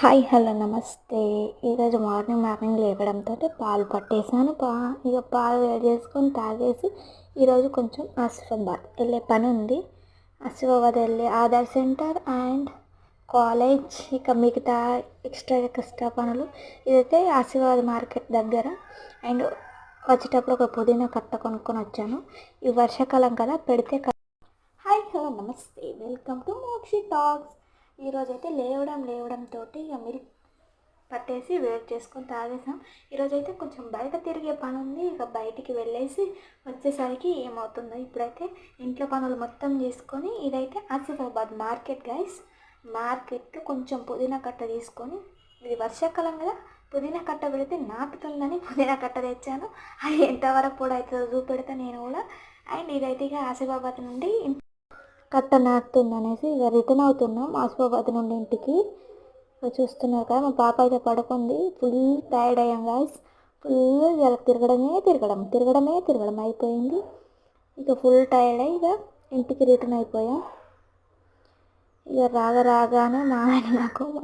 Hi hello నమస్తే. ఈరోజు morning లేవడంతో పాలు పట్టేసాను. ఇక పాలు వేడి చేసుకొని తాగేసి ఈరోజు కొంచెం ఆసిఫాబాద్ వెళ్ళే పని ఉంది. ఆసిఫాబాద్ వెళ్ళి ఆధార్ సెంటర్ అండ్ కాలేజ్, ఇక మిగతా ఎక్స్ట్రా పనులు. ఇదైతే ఆసిఫాబాద్ మార్కెట్ దగ్గర. అండ్ వచ్చేటప్పుడు ఒక పుదీనా కట్ట కొనుక్కొని వచ్చాను. ఈ వర్షాకాలం కదా పెడితే. హాయ్ హలో నమస్తే, వెల్కమ్ టు మోక్షి టాక్స్. ఈరోజైతే లేవడంతో ఇక మిల్క్ పట్టేసి వేడి చేసుకొని తాగేసాం. ఈరోజైతే కొంచెం బయట తిరిగే పని ఉంది. ఇక బయటికి వెళ్ళేసి వచ్చేసరికి ఏమవుతుందో. ఇప్పుడైతే ఇంట్లో పనులు మొత్తం చేసుకొని, ఇదైతే ఆసిఫాబాద్ మార్కెట్ గైస్. మార్కెట్లో కొంచెం పుదీనా కట్ట తీసుకొని, ఇది వర్షాకాలం కదా, పుదీనా కట్ట పెడితే నాటుతుందని పుదీనా కట్ట తెచ్చాను. అది ఎంతవరకు కూడా అవుతుందో చూపెడతా నేను కూడా. అండ్ ఇదైతే ఇక ఆసిఫాబాద్ నుండి కట్ట నాటుతుందనేసి ఇక రిటర్న్ అవుతున్నాం ఆసిఫాబాద్ నుండి ఇంటికి. చూస్తున్నారు కదా, మా పాప అయితే పడుకుంది. ఫుల్ టైర్డ్ అయ్యాం గాయస్. ఫుల్ ఇలా తిరగడం అయిపోయింది. ఇక ఫుల్ టైర్డ్ అయ్యి ఇక ఇంటికి రిటర్న్ అయిపోయాం. ఇక రాగానే మా ఆయన నాకు